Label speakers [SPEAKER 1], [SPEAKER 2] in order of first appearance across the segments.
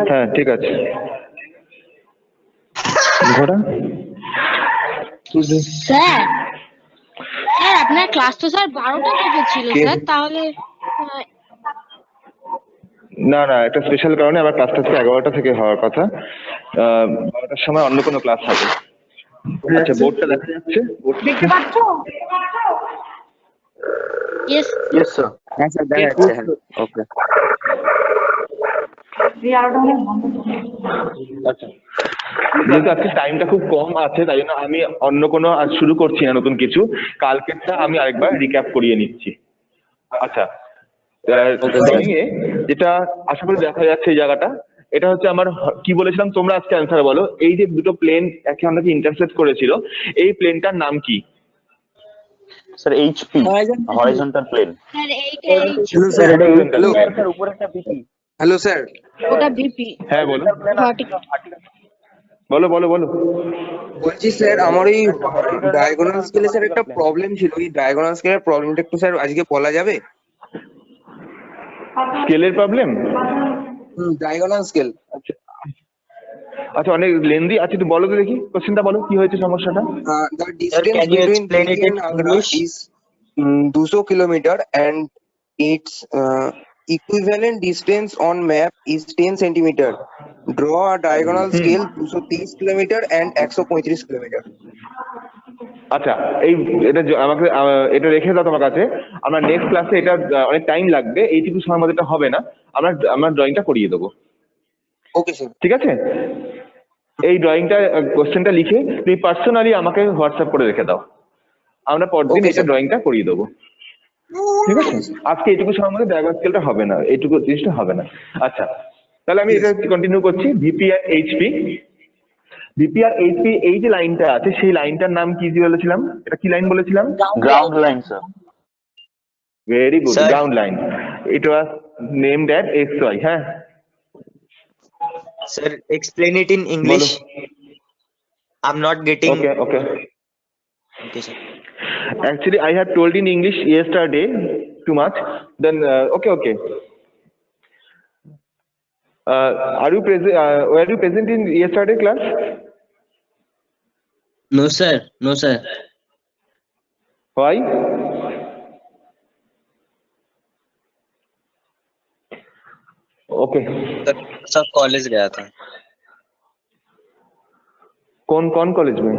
[SPEAKER 1] হ্যাঁ ঠিক আছে। ঘোড়া
[SPEAKER 2] স্যার স্যার আপনার ক্লাস তো স্যার 12টা থেকে ছিল
[SPEAKER 1] কে?
[SPEAKER 2] স্যার, তাহলে আহ,
[SPEAKER 1] না না, একটা স্পেশাল কারণে আমার ক্লাসটা থেকে 11টা থেকে হওয়ার কথা। 12টার সময় অন্য কোনো ক্লাস হবে। আচ্ছা, বোর্ডটা দেখা যাচ্ছে?
[SPEAKER 3] দেখতে পাচ্ছ?
[SPEAKER 2] Yes
[SPEAKER 4] yes sir. হ্যাঁ স্যার, দেখা যাচ্ছে। হ্যাঁ, ওকে।
[SPEAKER 3] এই আলোটা অনেক বন্ধ।
[SPEAKER 1] আচ্ছা, যেহেতু আজকে টাইমটা খুব কম আছে তাই জন্য আমি অন্য কোনো আজ শুরু করছি না নতুন কিছু। কালকেরটা আমি আরেকবার রিক্যাপ করিয়ে নিচ্ছি। আচ্ছা, ড্রয়িং এ যেটা আশা করি দেখা যাচ্ছে এই জায়গাটা, এটা হচ্ছে আমার কি বলেছিলাম, তোমরা আজকে অ্যান্সার বলো। এই যে দুটো প্লেন একে অন্যকে ইন্টারসেক্ট করেছিল, এই প্লেনটার নাম কি?
[SPEAKER 4] Sir HP, horizontal plane.
[SPEAKER 2] Sir এইটা
[SPEAKER 5] hello
[SPEAKER 2] HP,
[SPEAKER 5] sir.
[SPEAKER 1] Horizontal
[SPEAKER 5] hello
[SPEAKER 1] plane।
[SPEAKER 4] Sir উপরে একটা ভিপি।
[SPEAKER 5] Hello sir.
[SPEAKER 2] ওটা ভিপি
[SPEAKER 1] হ্যাঁ বলো
[SPEAKER 2] ভার্টিক্যাল।
[SPEAKER 1] বলো বলো বলো।
[SPEAKER 5] বলছি স্যার, আমার এই ডায়াগোনাল স্কেলে স্যার একটা প্রবলেম ছিল। এই ডায়াগোনাল স্কেলের প্রবলেমটা একটু স্যার আজকে বলা যাবে?
[SPEAKER 1] স্কেলের প্রবলেম?
[SPEAKER 5] Diagonal scale.
[SPEAKER 1] আচ্ছা, অনেক লেন্দি আছে, একটু বলো তো দেখি, কোশ্চেনটা বলো, কি হয়েছে সমস্যাটা?
[SPEAKER 5] The distance
[SPEAKER 4] can you
[SPEAKER 5] between
[SPEAKER 4] explain it
[SPEAKER 5] Delhi
[SPEAKER 4] in
[SPEAKER 5] and Agra
[SPEAKER 4] English?
[SPEAKER 5] is 200 kilometer and its equivalent distance on map is 10 centimeter. Draw a diagonal scale 230 kilometer and 135 kilometer.
[SPEAKER 1] আচ্ছা, এই এটা আমাকে এটা রেখে দাও তোমার কাছে। আমরা নেক্সট ক্লাসে এটা অনেক টাইম লাগবে, এইটুকু সময়ের মধ্যে এটা হবে না। আমরা ড্রয়িংটা করিয়ে দেবো,
[SPEAKER 5] Okay sir.
[SPEAKER 1] ঠিক আছে? এই ড্রয়িংটা কোশ্চেনটা লিখে তুমি পার্সোনালি আমাকে হোয়াটসঅ্যাপ করে রেখে দাও, আমরা পরদিন
[SPEAKER 5] Okay,
[SPEAKER 1] এটা
[SPEAKER 5] sir.
[SPEAKER 1] ড্রয়িংটা করিয়ে দেবো, ঠিক আছে? আজকে এইটুকু সময়ের মধ্যে ডায়াগ্রাম স্কেলটা হবে না, এইটুকু জিনিসটা হবে না। আচ্ছা, তাহলে আমি এটা কন্টিনিউ করছি। ভিপি আর এইচপি, ভিপি আর এইচপি, এই যে লাইনটা আছে সেই লাইনটার নাম কি বলেছিলাম? এটা কি লাইন বলেছিলাম?
[SPEAKER 4] Ground line sir.
[SPEAKER 1] Very good,
[SPEAKER 4] Sir.
[SPEAKER 1] Ground line. It was named at XY। হ্যাঁ
[SPEAKER 6] Sir, explain it in English. I'm not getting.
[SPEAKER 1] Okay okay.
[SPEAKER 6] Okay, sir.
[SPEAKER 1] Actually, I have told in English yesterday too much. Then okay, okay. Are you present? Were you present in yesterday class?
[SPEAKER 6] No, sir. No, sir.
[SPEAKER 1] Why? Okay.
[SPEAKER 6] Sir सब college गया था।
[SPEAKER 1] कौन कौन college में?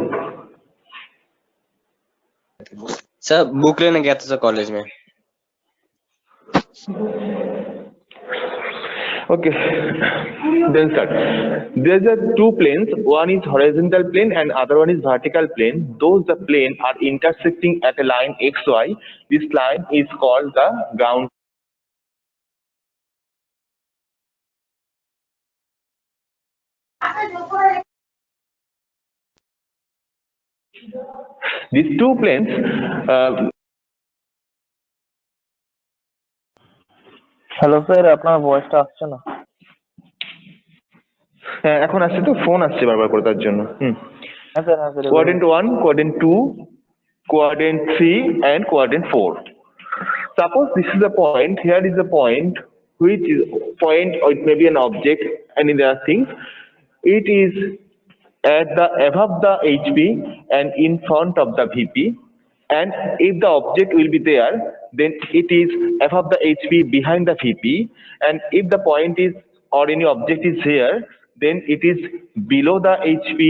[SPEAKER 6] Sir book लेने गया था sir college में।
[SPEAKER 1] Okay. Then start. There's a two planes. One is horizontal plane and other one is vertical plane. Those the plane are intersecting at a line XY. This line is called the ground. These two planes.
[SPEAKER 4] Hello sir, আপনার ভয়েসটা আসছে না।
[SPEAKER 1] হ্যাঁ এখন আসছে তো, phone আসছে বারবার করে তার জন্য।
[SPEAKER 4] হ্যাঁ স্যার, হ্যাঁ sir.
[SPEAKER 1] Quadrant 1, quadrant 2, quadrant 3 and quadrant 4. Suppose this is a point, here is a point, which is point or it may be an object, any other things. It is at the above the HP and in front of the VP, and if the object will be there, then it is above the HP behind the VP, and if the point is or any object is here, then it is below the HP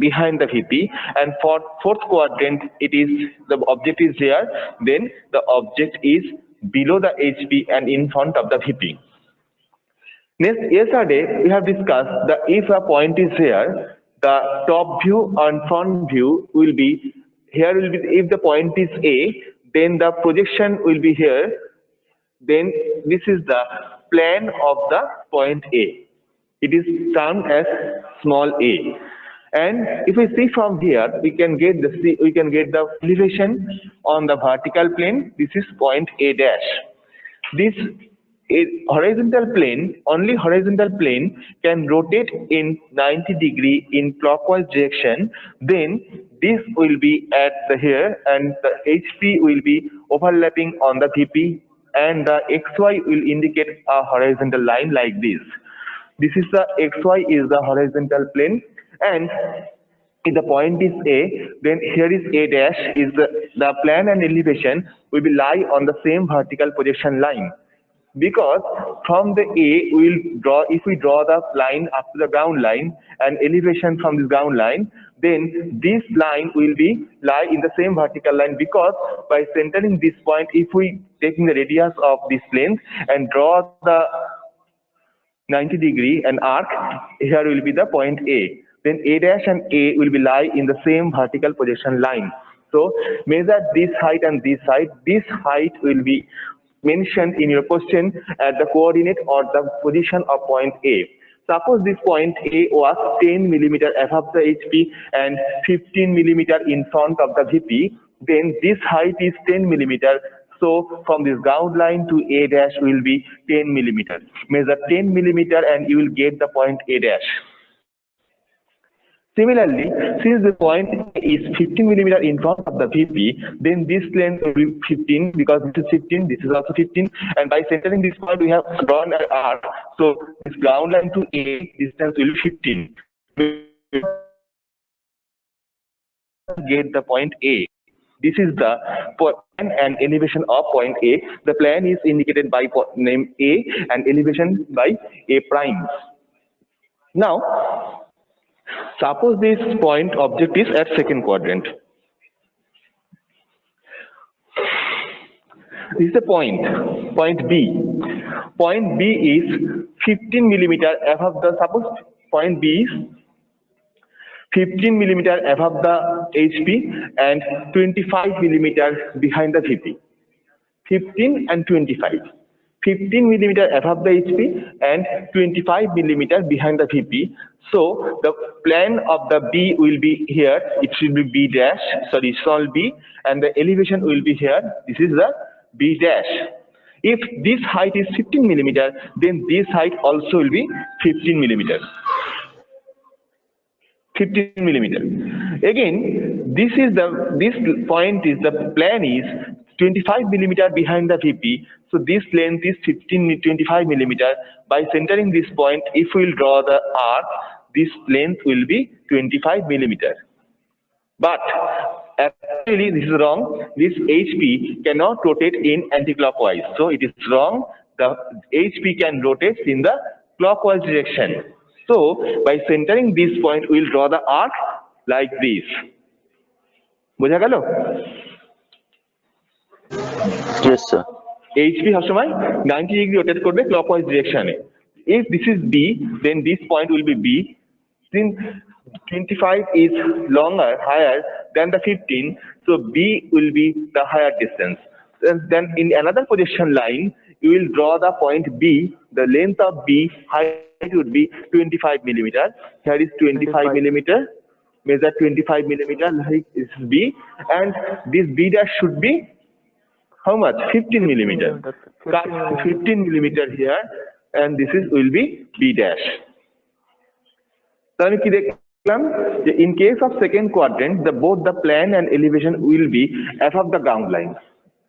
[SPEAKER 1] behind the VP, and for fourth quadrant it is the object is here, then the object is below the HP and in front of the VP. Next, yesterday we have discussed that if a point is here, the top view and front view will be here. Will be if the point is A, then the projection will be here. Then this is the plane of the point A. It is termed as small a. And if we see from here, we can get the elevation on the vertical plane. This is point A dash. This horizontal plane, only horizontal plane can rotate in 90 degree in clockwise direction. Then this will be at the here, and the HP will be overlapping on the VP, and the XY will indicate a horizontal line like this. This is the xy is the horizontal plane, and if the point is A, then here is A dash is the plan and elevation will be lie on the same vertical projection line. Because from the A, if we draw the line up to the ground line and elevation from this ground line, then this line will be lie in the same vertical line, because by centering this point, if we taking the radius of this plane and draw the 90-degree and arc, here will be the point A. Then A dash and A will be lie in the same vertical projection line. So measure this height and this height. This height will be mentioned in your question at the coordinate or the position of point A. Suppose this point A was 10 millimeter above the HP and 15 millimeter in front of the VP, then this height is 10 millimeter. So from this ground line to A dash will be 10 millimeter. Measure 10 millimeter and you will get the point A dash. Similarly, since the point is 15 millimeter in front of the VP, then this length will be 15, because this is 15, this is also 15, and by centering this point, we have drawn an arc. So this ground line to A distance will be 15. Get the point A. This is the plan and elevation of point A. The plan is indicated by name A and elevation by A prime. Now, suppose this point object is at second quadrant. This is the point B. Point B is 15 millimeter above the, suppose point B is 15 millimeter above the HP and 25 millimeter behind the VP. 15 and 25. 15 millimeter above the HP and 25 millimeter behind the VP. So the plan of the B will be here. It should be B dash, sorry, small b, and the elevation will be here. This is the B dash. If this height is 15 millimeter, then this height also will be 15 millimeter. 15 millimeter. Again, this point is the plan is 25 millimeter behind the VP. So this length is 25 millimeter. By centering this point, if we will draw the arc, this length will be 25 millimeter. But actually this is wrong. This HP cannot rotate in anti-clockwise. So it is wrong. The HP can rotate in the clockwise direction. So by centering this point, we will draw the arc like this. বোঝা গেল?
[SPEAKER 4] Yes, sir.
[SPEAKER 1] HP সবসময় 90 degree rotate করবে clockwise direction A. If this is B, then this point will be B. Since 25 is longer, higher than the 15, so B will be the higher distance. And then in another projection line, you will draw the point B. The length of B height would be 25 millimeter. Here is 25 millimeter. Measure 25 millimeter like this is B, and this B dash should be how much? 15 millimeter. Cut 15 millimeter here, and this is will be B dash. তাহলে কি দেখলাম যে in case of second quadrant, both the plan and elevation will be above the ground line.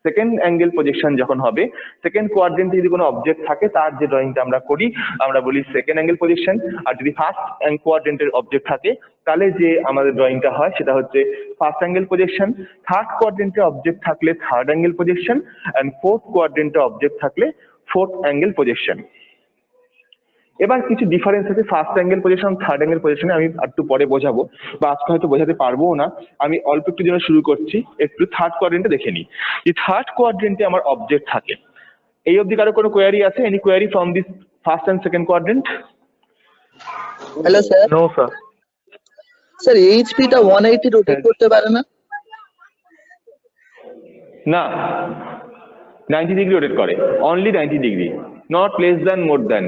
[SPEAKER 1] Second angle projection যখন হবে, second কোয়াড্রেন্টে যদি কোনো object থাকে তার যে ড্রয়িংটা আমরা করি আমরা বলি সেকেন্ড অ্যাঙ্গেল প্রজেকশন, আর যদি ফার্স্ট কোয়াড্রেন্টের অবজেক্ট থাকে তাহলে যে আমাদের ড্রয়িংটা হয় সেটা হচ্ছে ফার্স্ট অ্যাঙ্গেল প্রজেকশন। থার্ড কোয়াড্রেন্টে অবজেক্ট থাকলে third angle projection, and fourth কোয়াড্রেন্টে অবজেক্ট থাকলে ফোর্থ অ্যাঙ্গেল প্রজেকশন। এবার কিছু ডিফারেন্স আছে first angle position third angle পজিশনে, আমি একটু পরে বোঝাবো বা আজকে হয়তো বোঝাতে পারবো না, আমি অল্প একটু জন্য শুরু করছি। একটু থার্ড কোয়াড্রেন্টে দেখে নিই। এই থার্ড কোয়াড্রেন্টে আমার অবজেক্ট থাকে। এই অবধি কারো কোনো কোয়ারি আছে? Any query from this first and second quadrant?
[SPEAKER 7] Hello sir.
[SPEAKER 4] No, sir.
[SPEAKER 7] Sir HP টা 180 রোটেট করতে পারে না?
[SPEAKER 1] না, 90 ডিগ্রি রোটেট করে, only 90 degree, not less than more than.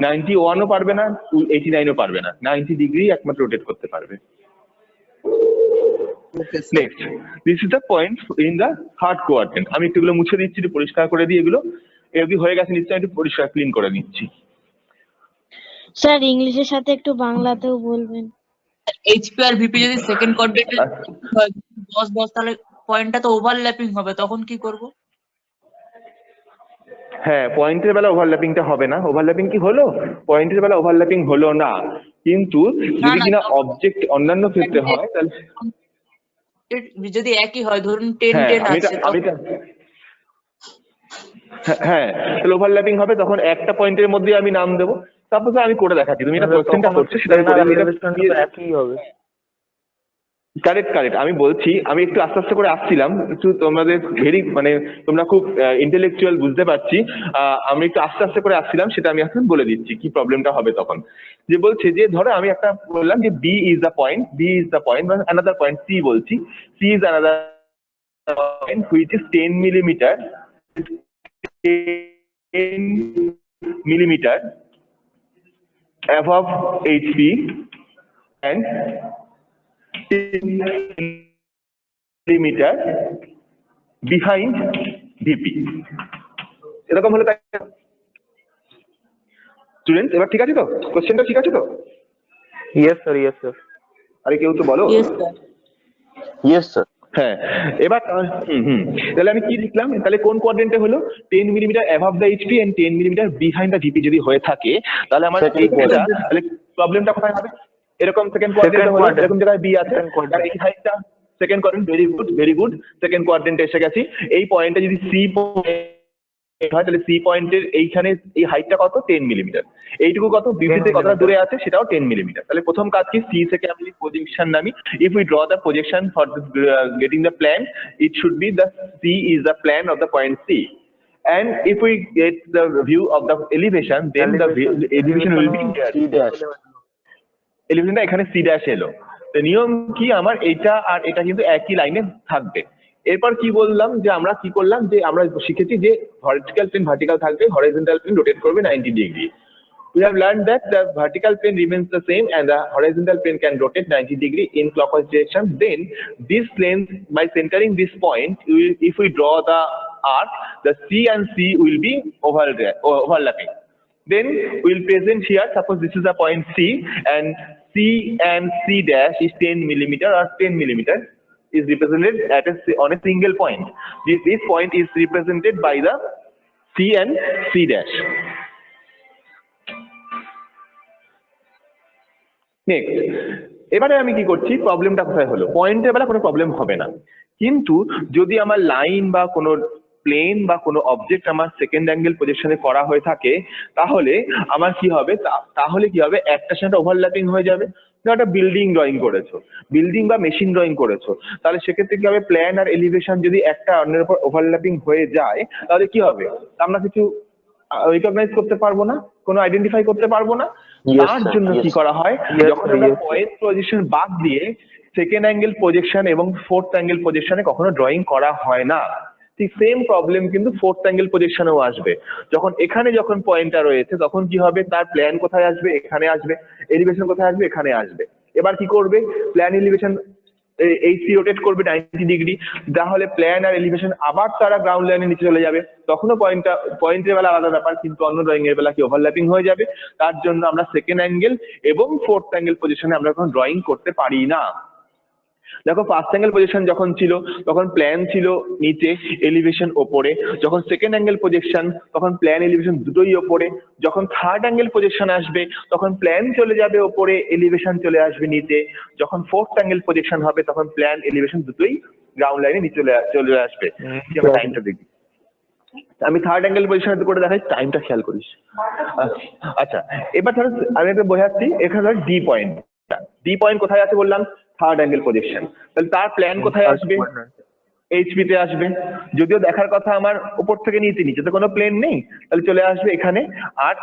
[SPEAKER 1] 91 ও পারবে না, 89 ও পারবে না, 90 ডিগ্রি একমাত্র রোটেট করতে পারবে। Next, this is the point in the third quadrant. আমি একটু এগুলো মুছে দিচ্ছি, একটু পরিষ্কার করে দিই। এগুলো এগুলো হয়ে গেছে নিশ্চয়ই, একটু পরিষ্কার ক্লিন করে দিচ্ছি।
[SPEAKER 2] স্যার ইংলিশের সাথে একটু বাংলাতেও বলবেন।
[SPEAKER 8] এইচপি আর ভিপি যদি সেকেন্ড কোয়াড্রেন্টে 10 10 তাহলে পয়েন্টটা তো ওভারল্যাপিং হবে, তখন কি করব?
[SPEAKER 1] হ্যাঁ, পয়েন্টের বেলা ওভারল্যাপিংটা হবে না। ওভারল্যাপিং কি হলো? পয়েন্টের বেলা ওভারল্যাপিং হলো না, কিন্তু
[SPEAKER 8] না
[SPEAKER 1] যদি
[SPEAKER 8] না
[SPEAKER 1] কিনা অবজেক্ট অন্যান্য ক্ষেত্রে হয় তাহলে
[SPEAKER 8] যদি একই হয়, ধরুন 10
[SPEAKER 1] হ্যাঁ
[SPEAKER 8] 10
[SPEAKER 1] আমি
[SPEAKER 8] আছে
[SPEAKER 1] হ্যাঁ তাহলে ওভারল্যাপিং হবে, তখন একটা পয়েন্টের মধ্যে আমি নাম দেবো। সাপোজ আমি করে দেখাচ্ছি, তুমি এটা কোশ্চেনটা করছো সেটা আমি করে
[SPEAKER 7] একই হবে।
[SPEAKER 1] কারেক্ট আমি বলছি, আমি একটু আস্তে আস্তে করে আসছিলাম, একটু তোমাদের মানে তোমরা খুব ইন্টেলেকচুয়াল বুঝতে পারছি। আমি একটু আস্তে আস্তে করে আসছিলাম, সেটা আমি এখন বলে দিচ্ছি কি প্রবলেমটা হবে তখন। যে বলছে যে ধরো আমি একটা বললাম যে বি ইজ দ্য পয়েন্ট বা অ্যানাদার পয়েন্ট সি বলছি, C is another point which is 10 millimetre 10 millimeter above HP and 10 millimeter behind VP. এরকম হলে স্টুডেন্ট এবার ঠিক আছে তো? কোশ্চেনটা ঠিক আছে তো?
[SPEAKER 7] Yes sir.
[SPEAKER 1] আরে কেউ তো বলো।
[SPEAKER 8] Yes sir.
[SPEAKER 4] Yes sir.
[SPEAKER 1] হ্যাঁ, এবার তাহলে আমি কি লিখলাম? তাহলে কোন কোয়াড্রেন্টে হলো? 10 millimetre above the HP and 10 millimetre behind the VP যদি হয়ে থাকে, তাহলে আমার এইটা তাহলে প্রবলেমটা কোথায় হবে? এরকম সেকেন্ড কোয়াড্রেন্টে হলো, এরকম জায়গায় বি আছে, আর এই হাইটটা second quadrant. Very good second কোয়াড্রেন্টে এসে গেছি। এই পয়েন্টটা যদি সি হয় তাহলে সি পয়েন্টের এইখানে এই হাইটটা কত? 10 মিলিমিটার। এইটুকু কত? বিপি থেকে কতটা দূরে আছে সেটাও 10 মিলিমিটার। তাহলে প্রথম কাজ কি? সি থেকে আমি প্রজেকশন নামি। If we draw the projection for getting the plan, it should be the C is the plan of the point C, and if we get the view of the elevation, then the elevation will be
[SPEAKER 4] C dash.
[SPEAKER 1] এলিভেশনটা এখানে C dash এলো। তো নিয়ম কি আমার? এটা আর এটা কিন্তু একই লাইনে থাকবে। এরপর কি বললাম যে আমরা কি করলাম, যে আমরা শিখেছি যে ভার্টিক্যাল প্লেন ভার্টিক্যাল থাকবে, হরাইজন্টাল প্লেন রোটেট করবে 90 degree. We have learned that the vertical plane remains the same and the horizontal plane can rotate 90 degree in clockwise direction. Then these planes, by centering this point, if we draw the arc, the C and C will be overlapping. Then we'll present here, suppose this is the point C and C and C dash is 10 millimeter or 10 millimeter is represented on a single point. This point is represented by the C and C dash. Next, এবারে আমি কি করছি? প্রবলেমটা কোথায় হলো? পয়েন্টের বেলা কোনো problem হবে না, কিন্তু যদি আমার লাইন বা কোনো প্লেন বা কোনো অবজেক্ট আমার সেকেন্ড অ্যাঙ্গেল পজিশনে করা হয়ে থাকে, তাহলে আমার কি হবে? তাহলে কি হবে? একটার সাথে ওভারল্যাপিং হয়ে যাবে। একটা বিল্ডিং ড্রয়িং করেছো, বিল্ডিং বা মেশিন ড্রয়িং করেছো, তাহলে সেক্ষেত্রে কি হবে? প্ল্যান আর এলিভেশন যদি একটা অন্যের উপর ওভারল্যাপিং হয়ে যায়, তাহলে কি হবে? আমরা কিছু রিকগনাইজ করতে পারবো না, কোনো আইডেন্টিফাই করতে পারবো না। তার জন্য কি করা হয়? যখন আমরা পয়েন্ট পজিশন বাদ দিয়ে সেকেন্ড অ্যাঙ্গেল প্রজেকশন এবং ফোর্থ অ্যাঙ্গেল প্রজেকশনে কখনো ড্রয়িং করা হয় না। ঠিক সেম প্রবলেম কিন্তু ফোর্থ অ্যাঙ্গেল প্রজেকশনেও আসবে। যখন পয়েন্টটা রয়েছে, তখন কি হবে? তার প্ল্যান কোথায় আসবে? এখানে আসবে। এলিভেশন কোথায় আসবে? এখানে আসবে। এবার কি করবে? প্ল্যান এলিভেশন এইচসি রোটেট করবে 90 ডিগ্রি, তাহলে প্ল্যান আর এলিভেশন আবার তারা গ্রাউন্ড লাইনের নিচে চলে যাবে। তখনও পয়েন্টের বেলা আলাদা ব্যাপার, কিন্তু অন্য ড্রয়িং এর বেলা কি ওভারল্যাপিং হয়ে যাবে। তার জন্য আমরা সেকেন্ড অ্যাঙ্গেল এবং ফোর্থ অ্যাঙ্গেল পজিশনে আমরা এখন ড্রয়িং করতে পারি না। দেখো, ফার্স্ট অ্যাঙ্গেল পজিশন যখন ছিল তখন প্ল্যান ছিল নিচে, এলিভেশন ওপরে। যখন সেকেন্ড অ্যাঙ্গেল প্রজেকশন তখন প্ল্যান এলিভেশন দুটোই ওপরে। যখন থার্ড অ্যাঙ্গেল প্রজেকশন আসবে তখন প্ল্যান চলে যাবে ওপরে, এলিভেশন চলে আসবে নিচে। যখন ফোর্থ অ্যাঙ্গেল প্রজেকশন হবে তখন প্ল্যান এলিভেশন দুটোই গ্রাউন্ড লাইনে নিচে চলে আসবে। টাইমটা দেখি, আমি থার্ড অ্যাঙ্গেল পজিশন করে দেখাই, টাইমটা খেয়াল করিস। আচ্ছা, এবার ধরো আমি একটা বোঝাচ্ছি। এখানে ধর ডি পয়েন্ট কোথায় আছে বললাম? Third angle projection. তাহলে তার প্ল্যান কোথায় আসবে? এইচপি তে আসবে। যদিও দেখার কথা আমার উপর থেকে নিচে তো কোনো প্লেন নেই, তাহলে চলে আসবে এখানে। আর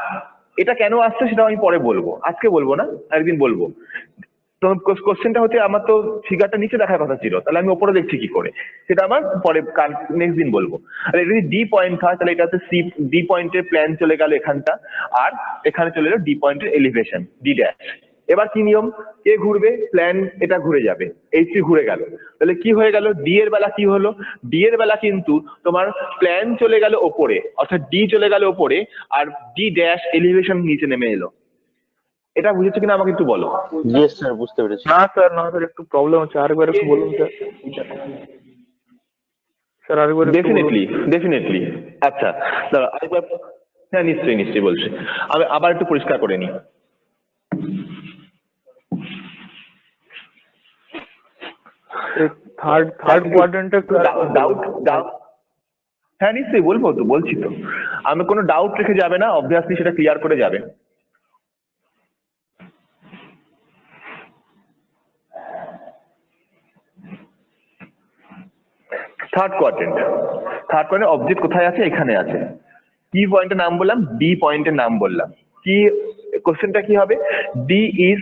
[SPEAKER 1] এটা কেন আসছে সেটা আমি পরে বলবো, আজকে বলবো না, একদিন বলবো। তো কোশ্চেনটা হচ্ছে, আমার তো ফিগারটা নিচে দেখার কথা ছিল, তাহলে আমি উপরে দেখছি কি করে সেটা আমার পরে নেক্সট দিন বলবো। আর এটা যদি ডি পয়েন্ট হয় তাহলে এটা হচ্ছে ডি পয়েন্টের প্ল্যান চলে গেল এখানটা, আর এখানে চলে এলো ডি পয়েন্টের এলিভেশন ডি ড্যাশ। এবার কি নিয়ম? কে ঘুরবে? প্ল্যান এটা ঘুরে যাবে, এইচপি ঘুরে গেল। তাহলে কি হয়ে গেল? ডি এর বেলা কি হলো? ডি এর বেলা কিন্তু তোমার প্ল্যান চলে গেল ওপরে, অর্থাৎ ডি চলে গেল ওপরে, আর ডি ড্যাশ এলিভেশন নিচে নেমে এলো। এটা বুঝেছো কিনা আমাকে একটু বলো।
[SPEAKER 4] ইয়েস স্যার, বুঝতে পেরেছি।
[SPEAKER 7] না স্যার একটু প্রবলেম হচ্ছে, আরেকবার একটু বলুন স্যার।
[SPEAKER 9] স্যার আরেকবার একটু বলুন।
[SPEAKER 1] ডেফিনেটলি আচ্ছা দাঁড়া আরেকবার, হ্যাঁ নিশ্চয়ই বলছি, আমি আবার একটু পরিষ্কার করে নিই।
[SPEAKER 9] থার্ড কোয়াড্রেন্টটা একটু
[SPEAKER 1] ডাউট, হ্যাঁ নিশ্চয়ই বলছি তো, আমি কোনো ডাউট রেখে যাবে না, অবভিয়াসলি সেটা ক্লিয়ার করে যাবে। থার্ড কোয়াড্রেন্ট অবজেক্ট কোথায় আছে? এখানে আছে। কি পয়েন্টের নাম বললাম? ডি পয়েন্টের নাম বললাম। কি কোশ্চেনটা কি হবে? D is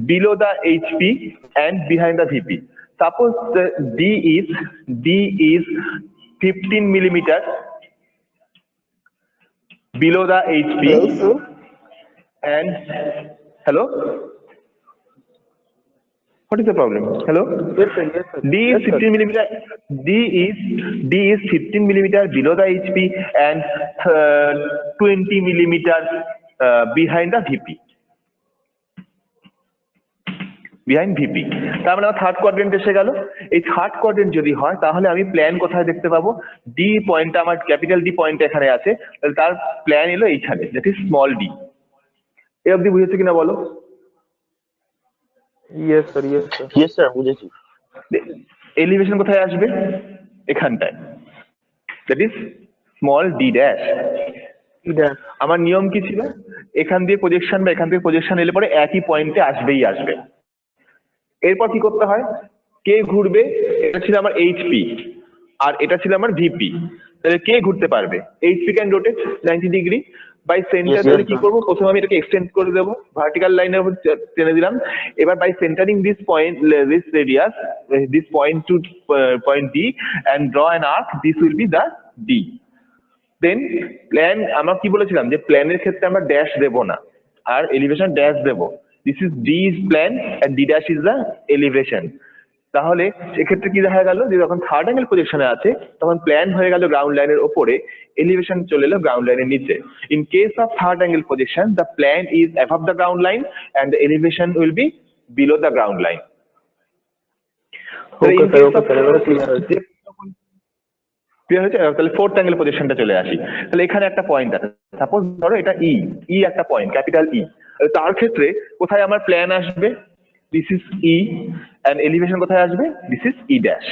[SPEAKER 1] below the HP and behind the VP. Suppose D is 15 millimeter below the HP and hello, what is the problem? Hello,
[SPEAKER 9] Yes, sir.
[SPEAKER 1] D is 15 millimeter. D is 15 millimeter below the HP and 20 millimeter behind the VP. Behind VP. তার মানে আমার third quadrant এসে গেল। এই third quadrant যদি হয় তাহলে আমি প্ল্যান কোথায় দেখতে পাবো? ডি পয়েন্টটা আমার ক্যাপিটাল ডি পয়েন্ট এখানে আছে, তাহলে তার প্ল্যান এলো এইখানে, দ্যাট ইজ স্মল ডি। এ অবধি বুঝেছে কিনা বলো?
[SPEAKER 9] ইয়েস স্যার
[SPEAKER 4] বুঝেছি।
[SPEAKER 1] এলিভেশন কোথায় আসবে? এখানটায়, that is small D dash. আমার নিয়ম কি ছিল? এখান দিয়ে প্রজেকশন বা এখান থেকে প্রজেকশন এলে পরে একই পয়েন্টে আসবে। এরপর কি করতে হয়? কে ঘুরবে? এটা ছিল আমার এইচপি আর এটা ছিল আমার ভিপি, তাহলে কে ঘুরতে পারবে? HP can rotate 90 degree by centre. তাহলে কি করবো? প্রথমে আমি এটাকে এক্সটেন্ড করে দেবো, ভার্টিক্যাল লাইনের উপর টেনে দিলাম। এবার by centring this point, this radius, this point to point D and draw an arc, this will be the D. Then plan, আমরা কি বলেছিলাম যে প্ল্যানের ক্ষেত্রে আমরা ড্যাশ দেবো না, আর এলিভেশন ড্যাশ দেবো। This is D is plan and D dash is the elevation. তাহলে সেক্ষেত্রে কি দেখা গেল? যে যখন থার্ড অ্যাঙ্গেল পজিশনে আছে তখন প্ল্যান হয়ে গেল গ্রাউন্ড লাইনের ওপরে, এলিভেশন চলে এলো গ্রাউন্ড লাইনের নিচে। In case of third angle position, the plan is above the ground line and the elevation will be below the ground line. Clear হয়েছে? তাহলে ফোর্থ অ্যাঙ্গেল পজিশনটা চলে আসি। তাহলে এখানে একটা পয়েন্ট আছে, সাপোজ ধরো এটা ই একটা পয়েন্ট, ক্যাপিটাল ই। তার ক্ষেত্রে কোথায় আমার প্ল্যান আসবে? This is E and elevation কোথায় আসবে? This is E dash.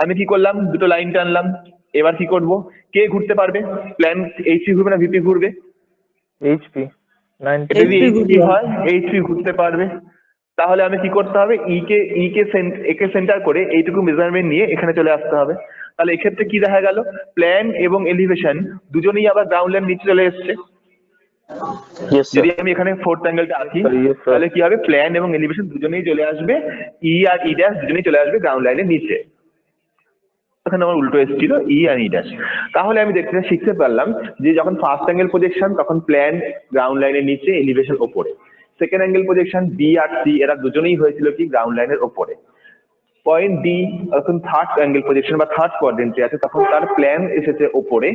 [SPEAKER 1] আমি কি করলাম? দুটো লাইন টানলাম। এবার কি করব? কে ঘুরতে পারবে? প্ল্যান এইচপি ঘুরবে না ভিপি ঘুরবে?
[SPEAKER 9] এইচপি।
[SPEAKER 1] যদি এইচপি হয় এইচপি ঘুরতে পারবে। তাহলে আমি কি করতে হবে? একে সেন্টার করে এইটুকু মেজারমেন্ট নিয়ে এখানে চলে আসতে হবে। তাহলে এক্ষেত্রে কি দেখা গেল? প্ল্যান এবং এলিভেশন দুজনেই আবার গ্রাউন্ড লাইন নিচে চলে এসছে। যদি আমি এখানে ফোর্থ অ্যাঙ্গেলটা আঁকি তাহলে কি হবে? প্ল্যান এবং এলিভেশন দুজনেই চলে আসবে, ই আর ই ড্যাশ দুজনেই চলে আসবে গ্রাউন্ড লাইনের নিচে। এখানে আমার উল্টো এসেছিল ই আর ই ড্যাশ। তাহলে আমি শিখতে পারলাম যে যখন ফার্স্ট অ্যাঙ্গেল প্রজেকশন তখন প্ল্যান গ্রাউন্ড লাইনের নিচে, এলিভেশন ওপরে। সেকেন্ড অ্যাঙ্গেল প্রজেকশন বি আর সি এরা দুজনেই হয়েছিল কি গ্রাউন্ড লাইনের ওপরে। পয়েন্ট ডি যখন থার্ড অ্যাঙ্গেল প্রজেকশন বা থার্ড কোয়াড্রেন্টে আছে তখন তার প্ল্যান এসেছে ওপরে,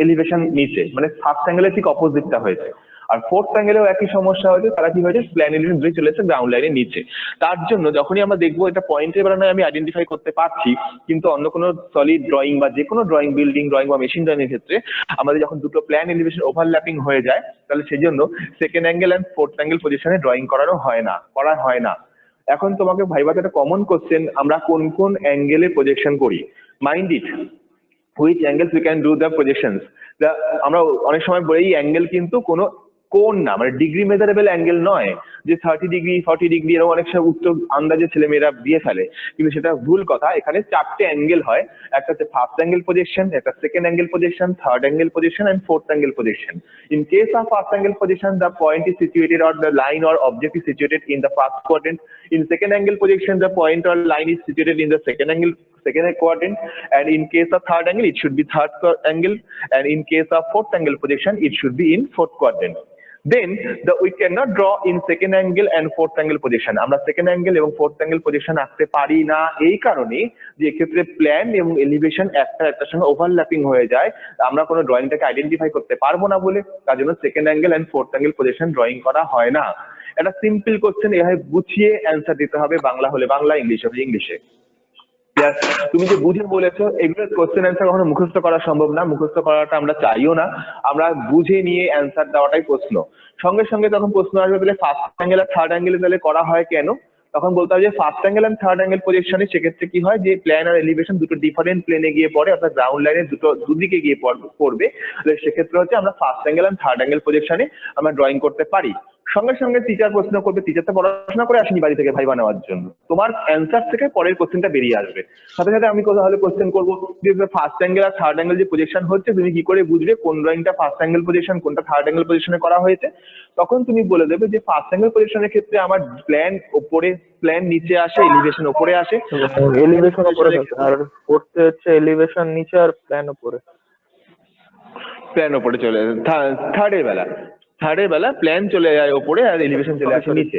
[SPEAKER 1] এলিভেশন নিচে, মানে ফার্স্ট অ্যাঙ্গেলের ঠিক অপোজিটটা হয়েছে। আর ফোর্থ অ্যাঙ্গেলেও একই সমস্যা হয়েছে, তারা কি হয়েছে? প্ল্যান এলিভেশন দুটোই চলে এসেছে গ্রাউন্ড লাইনের নিচে। তার জন্য যখনই আমরা দেখবো এটা পয়েন্টের বেলা আমি আইডেন্টিফাই করতে পারছি, কিন্তু অন্য কোনো সলিড ড্রয়িং বা যে কোনো ড্রয়িং, বিল্ডিং ড্রয়িং বা মেশিন ড্রয়িং এর ক্ষেত্রে আমাদের যখন দুটো প্ল্যান এলিভেশন ওভারল্যাপিং হয়ে যায় তাহলে সেই জন্য second angle and fourth angle পজিশনে ড্রয়িং করা হয় না। এখন তোমাকে ভাইভাতে একটা কমন কোশ্চেন, আমরা কোন কোন অ্যাঙ্গেলে প্রজেকশন করি? Mind it, which angles we can do the projections. আমরা অনেক সময় বলি এই অ্যাঙ্গেল কিন্তু কোনো কোণ না, মানে ডিগ্রি মেজারেবল অ্যাঙ্গেল নয় যে 30 ডিগ্রি 40 ডিগ্রি এরকম অনেক সময় উত্তর আন্দাজে ছেলেমেয়েরা দিয়ে ফেলে, কিন্তু সেটা ভুল কথা। এখানে 4টে অ্যাঙ্গেল হয়, একটা হচ্ছে ফার্স্ট অ্যাঙ্গেল প্রজেকশন, একটা second angle projection, third angle projection and fourth angle projection. In case of first angle projection, the point is situated or the line or object is situated in the first quadrant. In second angle projection, the point or line is situated in the second quadrant. And in case of third angle, it should be third angle. And in case of fourth angle projection, it should be in fourth quadrant. Then we cannot draw in second angle and fourth angle position. আমরা second angle এবং fourth angle position আঁকতে পারি না এই কারণে যে এক্ষেত্রে plan এবং এলিভেশন একটার সঙ্গে ওভারল্যাপিং হয়ে যায়, আমরা কোনো ড্রয়িংটাকে আইডেন্টিফাই করতে পারবো না বলে তার জন্য second angle and fourth angle position drawing করা হয় না। একটা সিম্পল কোশ্চেন, এভাবে গুছিয়ে অ্যান্সার দিতে হবে, বাংলা হলে বাংলা, ইংলিশ হলে ইংলিশে। ক্লিয়ার? তুমি যে বুঝে বলেছো এগুলো কোশ্চেন অ্যান্সার কখনো মুখস্থ করা সম্ভব না, মুখস্থ করাটা আমরা চাইও না, আমরা বুঝে নিয়ে অ্যান্সার দেওয়াটাই প্রশ্ন। সঙ্গে সঙ্গে তখন প্রশ্ন আসবে তাহলে ফার্স্ট অ্যাঙ্গেল আর থার্ড অ্যাঙ্গেলে তাহলে করা হয় কেন? তখন বলতে হবে যে first angle and third angle প্রজেকশনে সেক্ষেত্রে কি হয় যে প্ল্যান আর এলিভেশন দুটো ডিফারেন্ট প্লেনে গিয়ে পড়ে, অর্থাৎ গ্রাউন্ড লাইনের দুদিকে গিয়ে পড়বে। সেক্ষেত্রে হচ্ছে আমরা first angle and third angle প্রজেকশনে আমরা ড্রয়িং করতে পারি। সঙ্গে সঙ্গে টিচার প্রশ্ন করবে, টিচার তো পড়াশোনা করে আসেনি বাড়ি থেকে ভাইবা নেওয়ার জন্য, তোমার অ্যান্সার থেকে পরের কোশ্চেনটা বেরিয়ে আসবে। সাথে সাথে আমি কোথাও হলে কোশ্চেন করবো যে ফার্স্ট অ্যাঙ্গেল আর থার্ড অ্যাঙ্গেল যে প্রজেকশন হচ্ছে তুমি কি করে বুঝবে কোন ড্রয়িংটা ফার্স্ট অ্যাঙ্গেল প্রজেকশন কোনটা থার্ড অ্যাঙ্গেল প্রজেকশনে করা হয়েছে? তখন তুমি বলে দেবে যে ফার্স্ট অ্যাঙ্গেল প্রজেকশনের ক্ষেত্রে আমার প্ল্যান ওপরে, প্ল্যান নিচে আসে, এলিভেশন ওপরে আসে।
[SPEAKER 9] এলিভেশন উপরে থাকে আর পড়তে হচ্ছে এলিভেশন নিচে আর প্ল্যান উপরে।
[SPEAKER 1] প্ল্যান ওপরে চলে যায় থার্ডের বেলা প্ল্যান চলে যায় ওপরে আর এলিভেশন চলে আসে নিচে।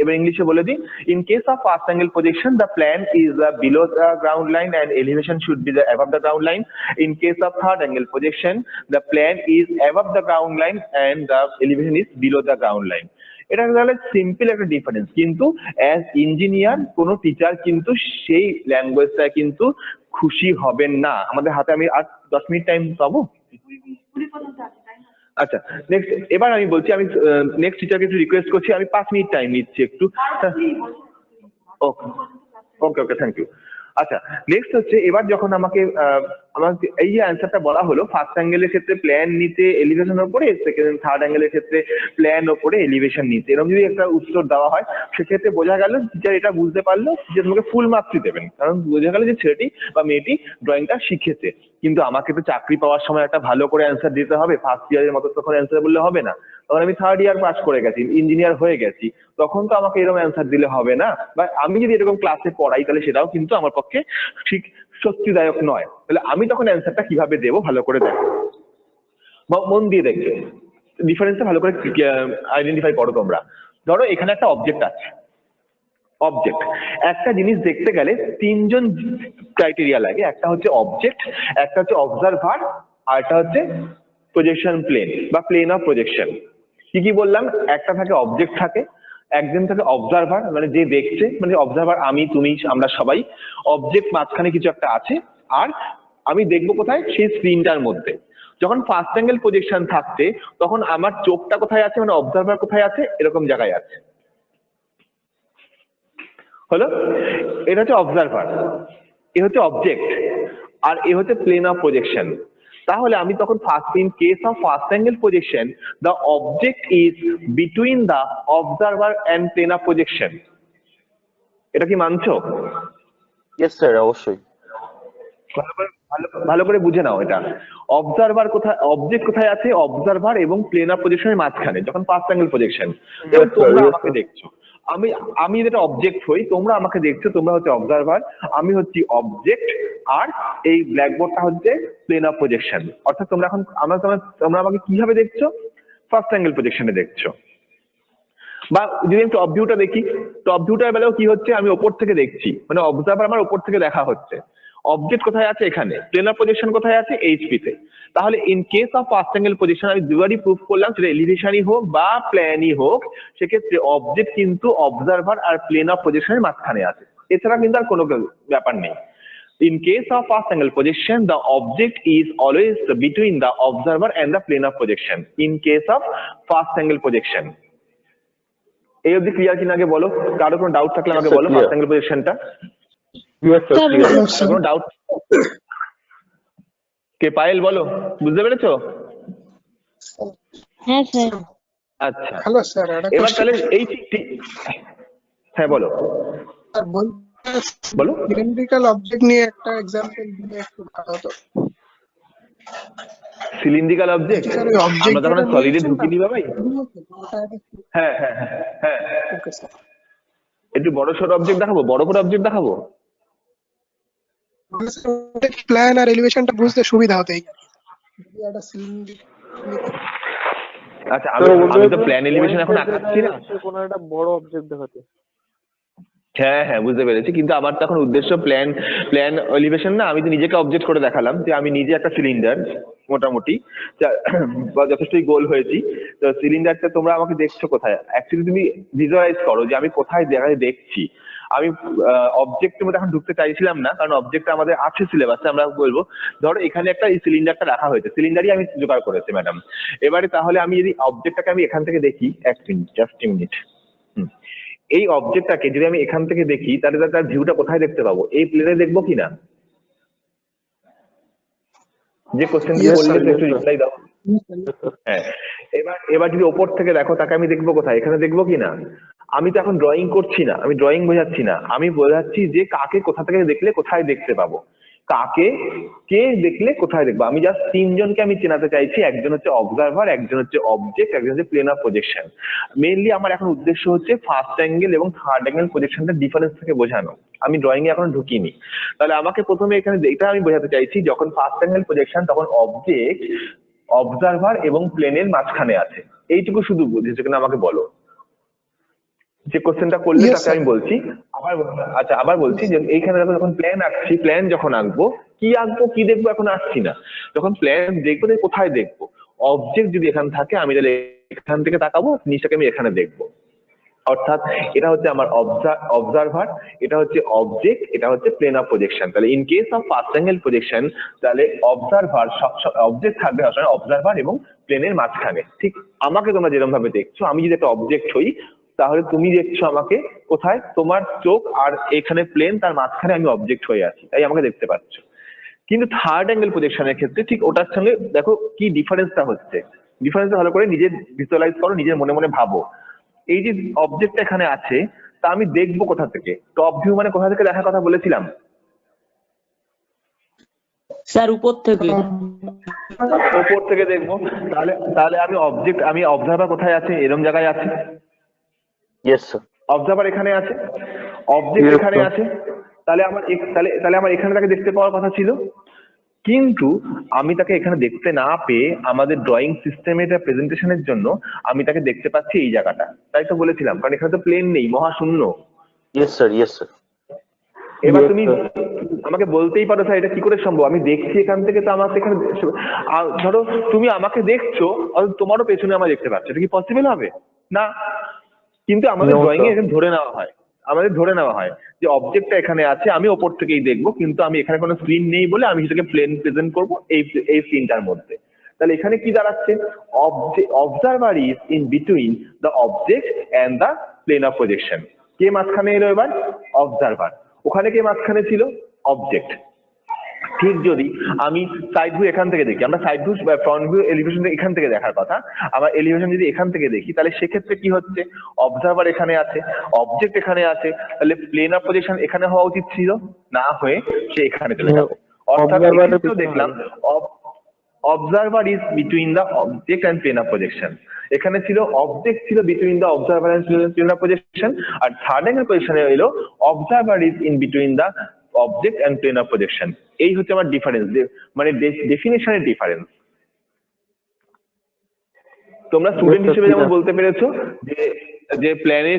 [SPEAKER 1] এবার ইংলিশে বলে দিই, in case of first angle projection the plan is below the ground line and elevation should be above the ground line. In case of third angle projection the plan is above the ground line and the elevation is below the ground line. এটা তাহলে simple একটা difference, কিন্তু as engineer কোনো teacher কিন্তু সেই ল্যাঙ্গুয়েজটা কিন্তু খুশি হবেন না। আমাদের হাতে আমি আর 10 মিনিট টাইম পাবো? আচ্ছা নেক্সট, এবার আমি বলছি, আমি নেক্সট টিচারকে একটু রিকোয়েস্ট করছি, আমি 5 মিনিট টাইম নিচ্ছি একটু। ওকে ওকে ওকে থ্যাংক ইউ। আচ্ছা নেক্সট হচ্ছে, এবার যখন আমাকে এই যে অ্যান্সারটা বলা হলো ফার্স্ট অ্যাঙ্গেলের ক্ষেত্রে প্ল্যান নিচে এলিভেশন ওপরে, সেকেন্ড থার্ড অ্যাঙ্গেলের ক্ষেত্রে প্ল্যান ওপরে এলিভেশন নিচে, এরকম যদি একটা উত্তর দেওয়া হয় সেক্ষেত্রে বোঝা গেল টিচার এটা বুঝতে পারলো যে তোমাকে ফুল মার্কসই দেবেন, কারণ বোঝা গেল যে ছেলেটি বা মেয়েটি ড্রয়িংটা শিখেছে। কিন্তু আমাকে তো চাকরি পাওয়ার সময় একটা ভালো করে অ্যান্সার দিতে হবে, ফার্স্ট ইয়ারের মতো তখন অ্যান্সার বললে হবে না, তখন আমি থার্ড ইয়ার পাস করে গেছি, ইঞ্জিনিয়ার হয়ে গেছি, তখন তো আমাকে এরকম অ্যান্সার দিলে হবে না। বা আমি যদি এরকম ক্লাসে পড়াই তাহলে সেটাও কিন্তু আমার পক্ষে ঠিক স্বস্তিদায়ক নয়। তাহলে আমি তখন অ্যান্সারটা কিভাবে দেবো ভালো করে দেখো, মন দিয়ে দেখবে, ডিফারেন্সটা ভালো করে আইডেন্টিফাই করো তোমরা। ধরো এখানে একটা অবজেক্ট আছে, অবজেক্ট, একটা জিনিস দেখতে গেলে তিনজন ক্রাইটেরিয়া লাগে, একটা হচ্ছে অবজেক্ট, একটা হচ্ছে অবজারভার, আর একটা হচ্ছে প্রজেকশন প্লেন বা প্লেন অফ প্রজেকশন। কি কি বললাম? একটা থাকে অবজেক্ট থাকে, একজন থাকে অবজারভার মানে যে দেখছে, মানে অবজারভার আমি তুমি আমরা সবাই, অবজেক্ট মাঝখানে কিছু একটা আছে, আর আমি দেখবো কোথায়? সেই স্ক্রিনটার মধ্যে। যখন ফার্স্ট অ্যাঙ্গেল প্রজেকশন থাকছে তখন আমার চোখটা কোথায় আছে, মানে অবজারভার কোথায় আছে, এরকম জায়গায় আছে। হলো, এটা হচ্ছে অবজারভার, এ হচ্ছে অবজেক্ট, আর এ হচ্ছে প্লেন অফ প্রজেকশন। তাহলে আমি তখন in case of first angle projection the object is between the observer and plane of projection. এটা কি মানছো?
[SPEAKER 4] ইয়েস স্যার, অবশ্যই।
[SPEAKER 1] ভালো করে বুঝে নাও এটা। অবজারভার কোথায়, অবজেক্ট কোথায় আছে? অবজারভার এবং প্লেন অফ প্রজেকশনের মাঝখানে যখন ফার্স্ট অ্যাঙ্গেল প্রজেকশন। তোমরা আমাকে দেখছো, আমি যেটা অবজেক্ট হই, তোমরা আমাকে দেখছো, তোমরা হচ্ছে অবজারভার, আমি হচ্ছি অবজেক্ট, আর এই ব্ল্যাকবোর্ডটা হচ্ছে প্লেন অফ প্রজেকশন। অর্থাৎ তোমরা এখন তোমরা আমাকে কিভাবে দেখছো? ফার্স্ট অ্যাঙ্গেল প্রজেকশনে দেখছো। বা যদি আমি টপ ভিউটা দেখি, টপ ভিউটার বেলাও কি হচ্ছে? আমি ওপর থেকে দেখছি, মানে অবজারভার আমার ওপর থেকে দেখা হচ্ছে। অবজেক্ট কোথায় আছে? এখানে। প্লেন অফ প্রজেকশন কোথায় আছে? এইচপি তে। তাহলে in case of first angle position আমি দুবারই প্রুফ করলাম, সেটা এলিভেশনই হোক বা প্ল্যানই হোক, সেক্ষেত্রে অবজেক্ট কিন্তু অবজারভার আর প্লেন অফ প্রজেকশনের মাঝখানে আছে, এছাড়া কিন্তু আর কোনো ব্যাপার নেই। In case of first angle projection, the object is always between the observer and the plane of projection. In case of first angle projection. এই অবধি ক্লিয়ার কিনা আগে বলো, কারো কোনো ডাউট থাকলে আমাকে বলো। ফার্স্ট অ্যাঙ্গেল প্রজেকশনটা কোনো ডাউট? কে পায়েল বলো, বুঝতে পেরেছো?
[SPEAKER 2] হ্যাঁ স্যার।
[SPEAKER 1] আচ্ছা
[SPEAKER 10] হ্যালো স্যার,
[SPEAKER 1] এবার তাহলে এই হ্যাঁ বলো বলো।
[SPEAKER 10] সিলিন্ড্রিক্যাল অবজেক্ট নিয়ে একটা एग्जांपल দিলে একটু ভালো হতো।
[SPEAKER 1] সিলিন্ড্রিক্যাল অবজেক্ট আমরা যখন সলিডে ঢুকি দিবা ভাই। হ্যাঁ হ্যাঁ হ্যাঁ
[SPEAKER 10] ওকে স্যার,
[SPEAKER 1] একটু বড় সরো অবজেক্ট দেখাবো, বড় করে অবজেক্ট দেখাবো।
[SPEAKER 10] প্ল্যান আর এলিভেশনটা বুঝতে সুবিধা হতো। এই একটা
[SPEAKER 1] আচ্ছা আমি তো প্ল্যান এলিভেশন এখন আঁকাচ্ছি না,
[SPEAKER 9] কোনো একটা বড় অবজেক্ট দেখাতে।
[SPEAKER 1] হ্যাঁ হ্যাঁ বুঝতে পেরেছি, কিন্তু আমার তো এখন উদ্দেশ্য প্ল্যান এলিভেশন না, আমি তো নিজেকে অবজেক্ট করে দেখালাম যে আমি নিজে একটা সিলিন্ডার, মোটামুটি যথেষ্টই গোল হয়েছি। তো সিলিন্ডারটা তোমরা আমাকে দেখছো কোথায়? অ্যাকচুয়ালি তুমি ভিজুয়ালাইজ করো যে আমি কোথায় জায়গায় দেখছি। আমি অবজেক্টের মধ্যে এখন ঢুকতে চাইছিলাম না, কারণ অবজেক্ট আমাদের আছে সিলেবাসে। আমরা বলবো ধরো এখানে একটা এই সিলিন্ডারটা রাখা হয়েছে, সিলিন্ডারই আমি জোগাড় করেছি ম্যাডাম। এবারে তাহলে আমি যদি অবজেক্টটাকে আমি এখান থেকে দেখি, এক মিনিট, জাস্ট এ মিনিট। এই অবজেক্টটাকে যদি আমি এখান থেকে দেখি, তাহলে তার ভিউটা কোথায় দেখতে পাবো? এই প্লেনে দেখবো কিনা? যে কোশ্চেন বললে একটু রিপ্লাই দাও। হ্যাঁ, এবার যদি ওপর থেকে দেখো, তাকে আমি দেখবো কোথায়? এখানে দেখবো কিনা? আমি তো এখন ড্রয়িং করছি না, আমি ড্রয়িং বোঝাচ্ছি না, আমি বোঝাচ্ছি যে কাকে কোথা থেকে দেখলে কোথায় দেখতে পাবো, কাকে কে দেখলে কোথায় দেখবো। আমি জাস্ট তিনজনকে আমি চেনাতে চাইছি, একজন হচ্ছে অবজারভার, একজন হচ্ছে অবজেক্ট, একজন হচ্ছে প্লেন অফ প্রজেকশন। মেইনলি আমার এখন উদ্দেশ্য হচ্ছে ফার্স্ট অ্যাঙ্গেল এবং থার্ড অ্যাঙ্গেল প্রজেকশনটা ডিফারেন্স থেকে বোঝানো। আমি ড্রয়িং এ এখনো ঢুকিনি। তাহলে আমাকে প্রথমে এখানে এটা আমি বোঝাতে চাইছি, যখন ফার্স্ট অ্যাঙ্গেল প্রজেকশন তখন অবজেক্ট, অবজারভার এবং প্লেনের মাঝখানে আছে। এইটুকু শুধু বুঝেছো কিনা আমাকে বলো। যে কোশ্চেনটা করলে
[SPEAKER 10] Yes,
[SPEAKER 1] তাকে
[SPEAKER 10] sir.
[SPEAKER 1] আমি বলছি আবার বলছি যে এইখানে যখন প্ল্যান আঁকছি, প্ল্যান যখন আঁকবো, কি দেখবো এখন আসছি না। যখন প্ল্যান দেখবো তাহলে কোথায় দেখবো? অবজেক্ট যদি এখানে থাকে, আমি তাহলে এখান থেকে তাকাবো, জিনিসটাকে আমি এখানে দেখবো। অর্থাৎ এটা হচ্ছে আমার অবজারভার, এটা হচ্ছে অবজেক্ট, এটা হচ্ছে প্লেন অফ প্রজেকশন। তাহলে in case of first angle projection, তাহলে অবজারভার অবজেক্ট থাকবে সবসময় অবজারভার এবং প্লেনের মাঝখানে। ঠিক আমাকে তোমরা যেরকম ভাবে দেখছো, আমি যদি একটা অবজেক্ট হই, তাহলে তুমি দেখছো আমাকে কোথায়? তোমার চোখ আর এখানে প্লেন, তার মাঝখানে আমি অবজেক্ট হয়ে আছি, তাই আমাকে দেখতে পাচ্ছ। কিন্তু থার্ড অ্যাঙ্গেল প্রজেকশনের ক্ষেত্রে ঠিক ওটার সঙ্গে দেখো কি ডিফারেন্সটা হচ্ছে। ডিফারেন্সটা ভালো করে নিজে ভিজুয়ালাইজ করো, নিজের মনে মনে ভাবো। এই যে অবজেক্টটা এখানে আছে, তা আমি দেখবো কোথা থেকে? টপ ভিউ মানে কোথা থেকে দেখার কথা বলেছিলাম?
[SPEAKER 8] স্যার উপর থেকে।
[SPEAKER 1] ওপর থেকে দেখবো। তাহলে আমি অবজারভার কোথায় আছে? এরকম জায়গায় আছে।
[SPEAKER 4] Yes, sir.
[SPEAKER 1] অবজারভার এখানে আছে, অবজেক্ট
[SPEAKER 9] Yes,
[SPEAKER 1] এখানে
[SPEAKER 9] sir.
[SPEAKER 1] আছে। তাহলে আমার এখানে তাকে দেখতে পাওয়ার কথা ছিল, কিন্তু আমি তাকে এখানে দেখতে না পেয়ে আমাদের ড্রয়িং সিস্টেমের প্রেজেন্টেশনের জন্য আমি তাকে দেখতে পাচ্ছি এই জায়গাটা। তাই তো বলেছিলাম, কারণ এখানে তো প্লেন নেই, মহাশূন্য।
[SPEAKER 4] Yes, sir. Yes, sir.
[SPEAKER 1] এবার
[SPEAKER 9] Yes,
[SPEAKER 1] তুমি
[SPEAKER 9] sir.
[SPEAKER 1] আমাকে বলতেই পারো স্যার এটা কি করে সম্ভব? আমি দেখছি এখান থেকে, তো আমার এখানে ধরো তুমি আমাকে দেখছো, অথচ তোমারও পেছনে আমার দেখতে পাচ্ছ, এটা কি পসিবল হবে? না। কিন্তু আমাদের
[SPEAKER 9] No,
[SPEAKER 1] ড্রয়িং এ
[SPEAKER 9] sir.
[SPEAKER 1] এখানে ধরে নেওয়া হয় যে অবজেক্টটা এখানে আছে, আমি ওপর থেকেই দেখবো, কিন্তু আমি এখানে কোনো স্ক্রিন নেই বলে আমি সেটাকে প্লেন প্রেজেন্ট করবো এই স্ক্রিনটার মধ্যে। তাহলে এখানে কি দাঁড়াচ্ছে? Observer is in between the object and the plane of projection. কে মাঝখানে এলো এবার? অবজারভার। ওখানে কে মাঝখানে ছিল? অবজেক্ট। ঠিক যদি আমি সাইড ভিউ এখান থেকে দেখি, আমরা side view front view elevation এখান থেকে দেখার কথা, আমার এলিভেশন যদি এখান থেকে দেখি, তাহলে সেক্ষেত্রে কি হচ্ছে? অবজারভার এখানে আছে, অবজেক্ট এখানে আছে, তাহলে প্লেন অফ প্রজেকশন এখানে হওয়া উচিত ছিল, না হয়ে সে এখানে চলে যাবে। অর্থাৎ এক্ষেত্রেও দেখলাম observer is between the object and plane of projection. এখানে ছিল অবজেক্ট ছিল between the observer and plane of projection, আর থার্ড অ্যাঙ্গেল পজিশনে এলো observer is in between the object and plane of projection. এই হচ্ছে আমার ডিফারেন্স, মানে ডেফিনেশনের ডিফারেন্স। তোমরা স্টুডেন্ট হিসেবে যেমন বলতে পেরেছো যে প্ল্যানে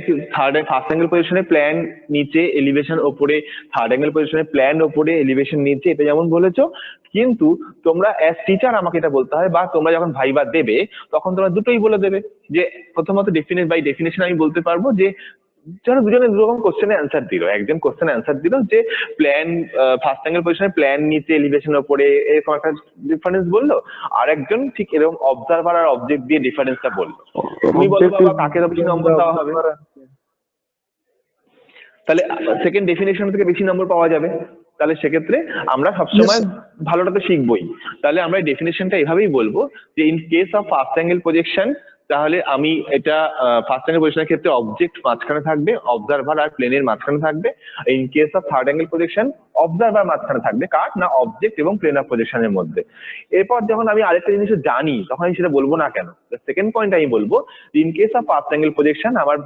[SPEAKER 1] ফার্স্ট অ্যাঙ্গেল পজিশনে প্ল্যান নিচে, এলিভেশন ওপরে, থার্ড অ্যাঙ্গেল পজিশনে প্ল্যান ওপরে, এলিভেশন নিচে, এটা যেমন বলেছো। কিন্তু তোমরা অ্যাজ টিচার আমাকে এটা বলতে হয়, বা তোমরা যখন ভাইবা দেবে তখন তোমরা দুটোই বলে দেবে। যে প্রথমত বাই ডেফিনেশন আমি বলতে পারবো যে দুজনে দুরকম কোশ্চেনের অ্যান্সার দিল। একজন কোশ্চেন অ্যান্সার দিল যে প্ল্যান ফার্স্ট অ্যাঙ্গেল পজিশনে প্ল্যান নিচে, এলিভেশন ওপরে, এরকম একটা ডিফারেন্স বললো। আর একজন ঠিক এরকম অবজারভার আর অবজেক্ট দিয়ে ডিফারেন্সটা বললো। তুমি বলো বাবা কাকে বেশি নম্বর দেওয়া হবে? তাহলে সেকেন্ড ডেফিনেশন থেকে বেশি নম্বর পাওয়া যাবে। তাহলে সেক্ষেত্রে আমরা সবসময় ভালোটা তো শিখবই। তাহলে আমরা এই ডেফিনেশনটা এভাবেই বলবো যে in case of first angle projection, তাহলে আমি এটা ফার্স্ট অ্যাঙ্গেল পজিশনের ক্ষেত্রে অবজেক্ট মাঝখানে থাকবে, অবজারভার আর প্লেনের মাঝখানে থাকবে। In case of third angle projection, observer মাঝখানে থাকবে, কার না অবজেক্ট এবং প্লেন অফ পজিশনের মধ্যে। এরপর যখন আমি আরেকটা জিনিস জানি, তখন আমি সেটা বলবো না কেন? সেকেন্ড পয়েন্ট আমি বলবো in case of first angle projection, আমার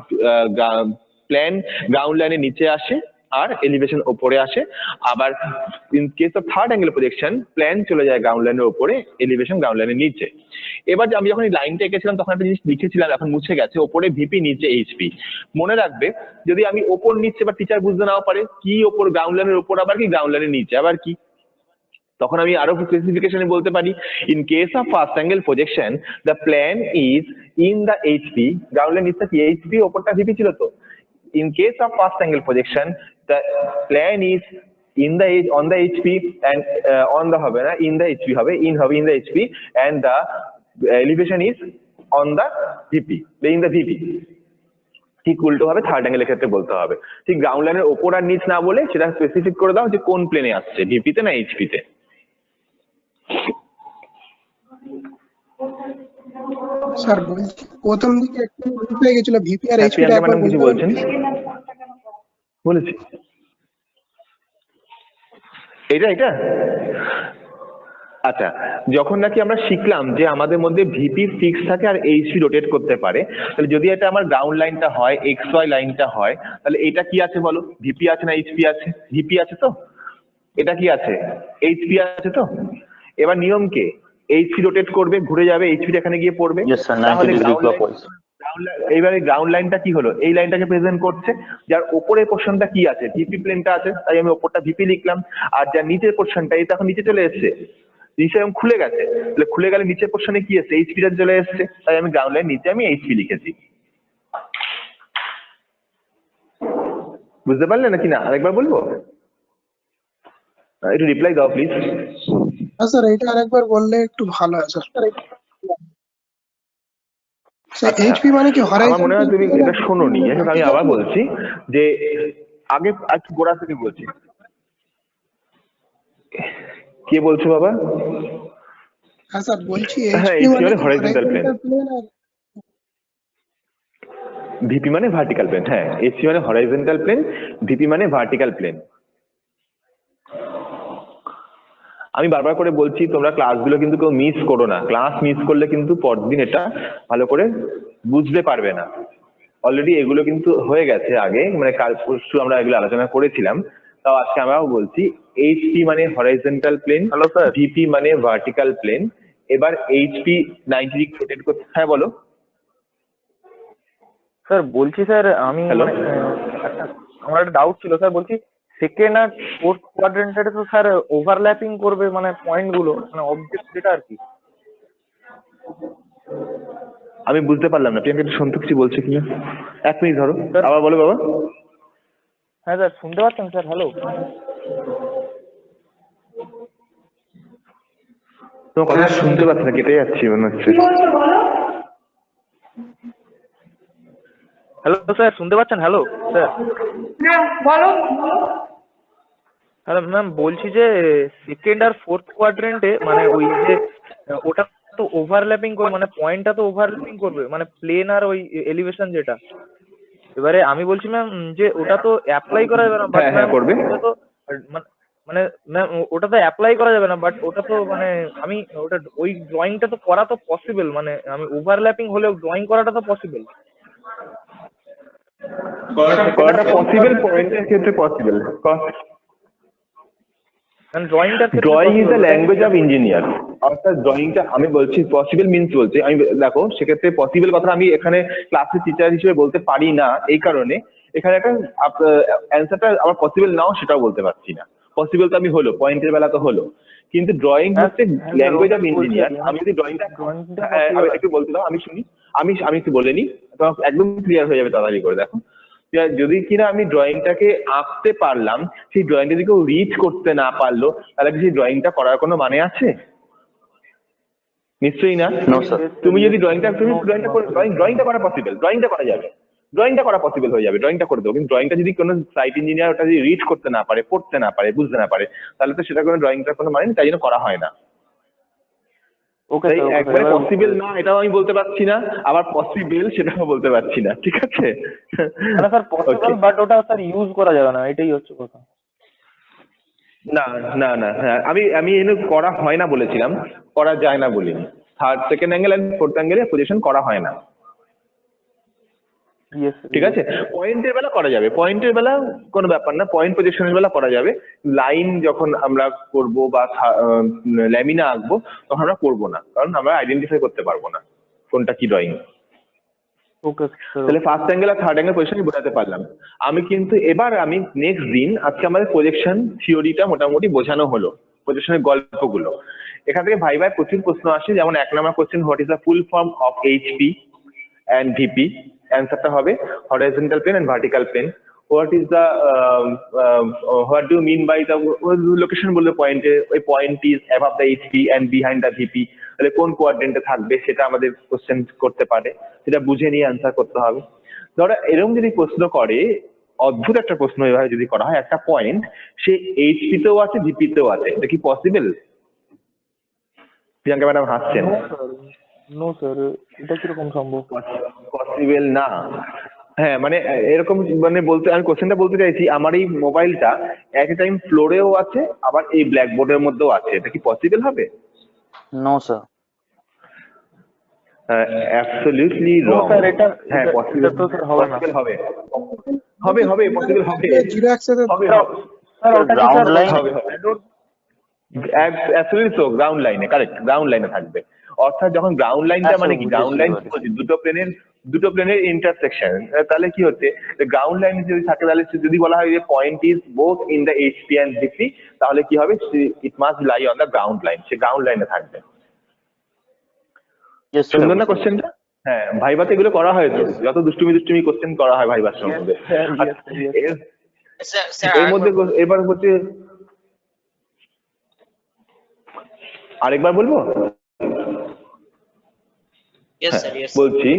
[SPEAKER 1] প্ল্যান গ্রাউন্ড লাইনের নিচে আসে আর এলিভেশন ওপরে আসে। আবার in case of third angle projection, plan চলে যায় গ্রাউন্ড লাইনের ওপরে, এলিভেশন গ্রাউন্ড লাইনের নিচে। এবার আমি যখন এই লাইনটা এঁকেছিলাম তখন একটা জিনিস লিখেছিলাম, এখন মুছে গেছে, ওপরে ভিপি নিচে এইচপি। মনে রাখবে যদি আমি ওপর নিচে বা টিচার বুঝতে নাও পারে কি ওপর গ্রাউন্ড লাইনের ওপর আবার কি গ্রাউন্ড লাইনের নিচে আবার কি, তখন আমি আরো স্পেসিফিকেশনে বলতে পারি in case of first angle projection the plan is in the HP, ground line নিচে কি এইচপি, ওপরটা ভিপি ছিল তো, in case of first angle projection, the plane is on the HP and on the হবে না in the HP হবে in the HP and the elevation is on the VP, in the VP. ঠিক উল্টো হবে third অ্যাঙ্গেলের ক্ষেত্রে বলতে হবে। ঠিক গ্রাউন্ড লাইনের ওপর আর নিচ না বলে সেটা স্পেসিফিক করে দাও যে কোন প্লেনে আসছে, ভিপি তে না এইচপি তে।
[SPEAKER 10] স্যার বলছি প্রথম দিকে একটু ভুল হয়ে গেছিল, ভিপি আর এইচপি টা
[SPEAKER 1] প্রিয়াঙ্কা
[SPEAKER 10] একবার
[SPEAKER 1] ম্যাডাম কিছু
[SPEAKER 10] বলতে
[SPEAKER 1] বলছেন? বলেছি এটা আচ্ছা, যখন নাকি আমরা শিখলাম যে আমাদের মধ্যে ভিপি ফিক্স থাকে আর এইচপি রোটেট করতে পারে, তাহলে যদি এটা আমার গ্রাউন্ড লাইনটা হয়, এক্স ওয়াই লাইনটা হয়, তাহলে এটা কি আছে বলো? ভিপি আছে না এইচপি আছে? ভিপি আছে তো। এটা কি আছে? এইচপি আছে তো। এবার নিয়ম কে, এইচপি রোটেট করবে, ঘুরে যাবে, এইচপি এখানে গিয়ে পড়বে।
[SPEAKER 4] Yes, sir. 90
[SPEAKER 1] তাহলে
[SPEAKER 4] degree clockwise.
[SPEAKER 1] এইবারে গ্রাউন্ড লাইনটা কি হলো? এই লাইনটাকে প্রেজেন্ট করছে, যার উপরের পোর্শনটা কি আছে? ভিপি প্লেনটা আছে, তাই আমি উপরটা ভিপি লিখলাম। আর যার নিচের পোর্শনটা, এটা এখন নিচে চলে এসেছে, নিচে এখন খুলে গেছে, তাহলে খুলে গেলে নিচের পোর্শনে কি আছে? এইচপিটা চলে এসেছে, তাই আমি গ্রাউন্ড লাইন নিচে আমি এইচপি লিখেছি। বুঝতে পারলে নাকি না? আরেকবার বলবো, একটু রিপ্লাই দাও প্লিজ।
[SPEAKER 10] স্যার এটা আরেকবার বললে একটু ভালো হয় স্যার। স্যার এইচপি মানে কি
[SPEAKER 1] আমার মনে হয় তুমি এটা শোনোনি, আমি আবার বলছি যে আগে একটু গোড়া থেকে বলছি। কে বলছো বাবা?
[SPEAKER 10] হ্যাঁ স্যার বলছি
[SPEAKER 1] হ্যাঁ,
[SPEAKER 10] এইচপি মানে
[SPEAKER 1] হরাইজন্টাল প্লেন, ভিপি মানে ভার্টিক্যাল প্লেন। হ্যাঁ, এইচপি মানে হরাইজন্টাল প্লেন, ভিপি মানে ভার্টিক্যাল প্লেন। আমি বারবার করে বলছি, তোমরা ক্লাসগুলো কিন্তু কেউ মিস করো না। ক্লাস মিস করলে কিন্তু পরদিন এটা ভালো করে বুঝতে পারবে না। অলরেডি এগুলো কিন্তু হয়ে গেছে আগে, মানে কাল পরশু আমরা এগুলো আলোচনা করেছিলাম, তাও আজকে আমরাও বলছি। এইচপি মানে হরাইজন্টাল প্লেন, ভিপি মানে ভার্টিক্যাল প্লেন। এবার এইচপি 90 ডিগ্রি রোটেট করতে। হ্যাঁ বলো
[SPEAKER 9] স্যার। বলছি স্যার আমি আমার একটা ডাউট ছিল স্যার। বলছি সেকেন্ড আর ফোর্থ কোয়াড্রেন্টে তো স্যার ওভারল্যাপিং করবে মানে পয়েন্ট গুলো, মানে অবজেক্ট যেটা আর কি।
[SPEAKER 1] আমি বুঝতে পারলাম না, প্রিয়াঙ্কা একটু শুনতে কিছু বলছে কিনা? এক মিনিট ধরো, আবার বলো বাবা।
[SPEAKER 9] হ্যাঁ স্যার শুনতে পাচ্ছেন স্যার? হ্যালো,
[SPEAKER 1] তোমার কথা শুনতে পাচ্ছি না, কেটে যাচ্ছি মনে হচ্ছে।
[SPEAKER 9] হ্যালো স্যার শুনতে পাচ্ছেন? Hello sir.
[SPEAKER 3] হ্যাঁ বলো।
[SPEAKER 9] হ্যালো ম্যাম, বলছি যে সেকেন্ড আর ফোর্থ কোয়াড্রেন্টে মানে ওই যে ওটা তো ওভারল্যাপিং করবে, মানে পয়েন্টটা তো ওভারল্যাপিং করবে, মানে প্লেন আর ওই এলিভেশন যেটা। এবারে আমি বলছি ম্যাম যে ওটা তো অ্যাপ্লাই করা যাবে না, বাট ম্যাম
[SPEAKER 1] করবে।
[SPEAKER 9] ওটা তো মানে ম্যাম ওটা তো অ্যাপ্লাই করা যাবে না, বাট ওটা তো মানে আমি ওটা ওই ড্রয়িংটা তো করা তো পসিবল, মানে আমি ওভারল্যাপিং হলেও ড্রয়িং করাটা তো পসিবল।
[SPEAKER 1] করাটা পসিবল, পয়েন্টের ক্ষেত্রে possible. Drawing is the language of engineer. অর্থাৎ ড্রয়িংটা আমি বলছি পসিবল মিন্স বলছি আমি, দেখো সেক্ষেত্রে পসিবল কথা আমি এখানে ক্লাসের টিচার হিসেবে বলতে পারি না, এই কারণে এখানে একটা অ্যান্সারটা আমার পসিবল নাও সেটাও বলতে পারছি না। পসিবল তো আমি হলো, পয়েন্টের বেলা তো হলো, কিন্তু ড্রয়িং হচ্ছে ল্যাঙ্গুয়েজ অফ ইঞ্জিনিয়ার। আমি যদি ড্রয়িংটা একটু বলতে দাও, আমি শুনি, আমি একটু বলে নিই, তোমার একদম ক্লিয়ার হয়ে যাবে তাড়াতাড়ি করে। দেখো, যদি কিনা আমি ড্রয়িংটাকে আঁকতে পারলাম, সেই ড্রয়িংটা যদি কেউ রিচ করতে না পারলো, তাহলে কি সেই ড্রয়িংটা করার কোনো মানে আছে? নিশ্চয়ই না। তুমি যদি ড্রয়িংটা করা পসিবল, ড্রয়িংটা করা যাবে, ড্রয়িংটা করা পসিবল হয়ে যাবে, ড্রয়িংটা করে দেবো। কিন্তু ড্রয়িংটা যদি কোনো সাইট ইঞ্জিনিয়ার ওটা যদি রিচ করতে না পারে, পড়তে না পারে, বুঝতে না পারে, তাহলে তো সেটা কোনো ড্রয়িংটার কোনো মানে নেই, তাই জন্য করা হয় না। একবারে পসিবল না এটাও আমি বলতে পারছি না, আবার পসিবল সেটাও বলতে পারছি না, ঠিক আছে?
[SPEAKER 9] স্যার পসিবল, বাট ওটা স্যার ইউজ করা যাবে না, এটাই হচ্ছে কথা।
[SPEAKER 1] না না না, হ্যাঁ আমি এনে করা হয় না বলেছিলাম, করা যায় না বলিনি। Third second angle and fourth অ্যাঙ্গেলে পজিশন করা হয় না, ঠিক আছে? পয়েন্টের বেলা করা যাবে, পয়েন্টের বেলা কোনো ব্যাপার না, পয়েন্ট পজিশনের বেলা করা যাবে। লাইন যখন আমরা করব বা ল্যামিনা আঁকবো তখন আমরা করবো না, কারণ আমরা আইডেন্টিফাই করতে পারবো না কোনটা কি ড্রয়িং। তাহলে ফার্স্ট অ্যাঙ্গেল আর থার্ড অ্যাঙ্গেল পজিশন বোঝাতে পারলাম আমি। কিন্তু এবার আমি নেক্সট দিন, আজকে আমাদের প্রজেকশন থিওরিটা মোটামুটি বোঝানো হলো, প্রজেকশনের গল্পগুলো। এখান থেকে ভাই প্রচুর প্রশ্ন আসে, যেমন 1 নম্বর question, what is the full form of HP? and VP. অ্যান্সারটা হবে horizontal plane and vertical plane. What is the what do you mean by the location বললে পয়েন্টে ওই point is above the HP and behind the VP, তাহলে কোন কোয়াড্রেন্টে থাকবে সেটা আমাদের কোশ্চেন করতে পারে, সেটা বুঝে নিয়ে অ্যান্সার করতে হবে। ধরো এরকম যদি প্রশ্ন করে, অদ্ভুত একটা প্রশ্ন এভাবে যদি করা হয়, একটা পয়েন্ট সে HP তেও আছে VP তেও আছে, এটা কি পসিবল? প্রিয়াঙ্কা ম্যাডাম হাসছেন।
[SPEAKER 9] নো স্যার, এটা কিরকম সম্ভব?
[SPEAKER 1] পসিবল না। হ্যাঁ মানে এরকম মানে বলতে আমি কোশ্চেনটা বলতে চাইছি, আমার এই মোবাইলটা এট এ টাইম ফ্লোরেও আছে আবার এই ব্ল্যাকবোর্ডের মধ্যেও আছে, এটা কি পসিবল হবে?
[SPEAKER 4] No, sir.
[SPEAKER 1] অ্যাবসলিউটলি রং।
[SPEAKER 9] স্যার এটা
[SPEAKER 1] হ্যাঁ পসিবল
[SPEAKER 9] তো স্যার হবে না।
[SPEAKER 1] হবে হবে হবে পসিবল হবে
[SPEAKER 10] জিরো অ্যাক্সেসে
[SPEAKER 1] হবে
[SPEAKER 9] স্যার ওটা কি
[SPEAKER 4] Ground
[SPEAKER 9] স্যার
[SPEAKER 4] line?
[SPEAKER 1] হবে অ্যাবসলিউটলি তো গ্রাউন্ড লাইনে, কারেক্ট, গ্রাউন্ড লাইনে থাকবে। অর্থাৎ যখন গ্রাউন্ড লাইনটা
[SPEAKER 4] আচ্ছা,
[SPEAKER 1] মানে কি, গ্রাউন্ড লাইন
[SPEAKER 4] বুঝেছি।
[SPEAKER 1] দুটো প্লেনের ইন্টারসেকশন, তাহলে কি হচ্ছে গ্রাউন্ড লাইন যদি থাকে, তাহলে যদি বলা হয় যে point is both in the HP and VP, তাহলে কি হবে, it must lie on the ground line, say ground লাইনে থাকবে।
[SPEAKER 4] Yes, sir.
[SPEAKER 1] সুন্দর না কোশ্চেনটা? হ্যাঁ ভাইভাতে এগুলো করা হয় তো, যত দুষ্টুমি কোশ্চেন করা হয় ভাইবার সঙ্গে। এর মধ্যে এবার হচ্ছে আরেকবার বলবো। বলছি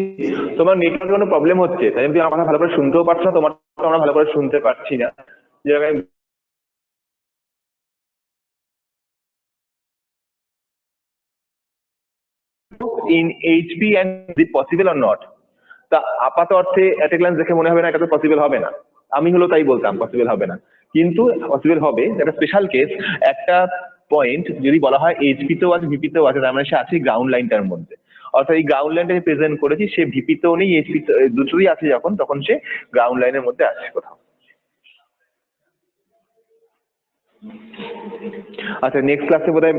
[SPEAKER 1] তোমার নেটওয়ার্কে কোনো প্রবলেম হচ্ছে, তাই তুমি আমার কথা ভালো করে শুনতেও পারছো না, তোমার আমরা ভালো করে শুনতে পারছি না। যেরকম আমি in HP and is it possible or not? তা আপাত অর্থে এট এ গ্ল্যান্স দেখে মনে হবে না এটা তো পসিবল হবে না, আমি হলো তাই বলতাম পসিবল হবে না, কিন্তু পসিবল হবে। একটা স্পেশাল কেস, একটা পয়েন্ট যদি বলা হয় HP তেও আছে VP তেও আছে, তার মানে সে আছে গ্রাউন্ড লাইনটার মধ্যে, অর্থাৎ এই গ্রাউন্ড লাইনটাকে প্রেজেন্ট করেছি, সে VP তেও নেই HP দুটোই আছে যখন, তখন সে গ্রাউন্ড লাইনের মধ্যে আছে কোথাও। আচ্ছা নেক্সট ক্লাসে বোধহয়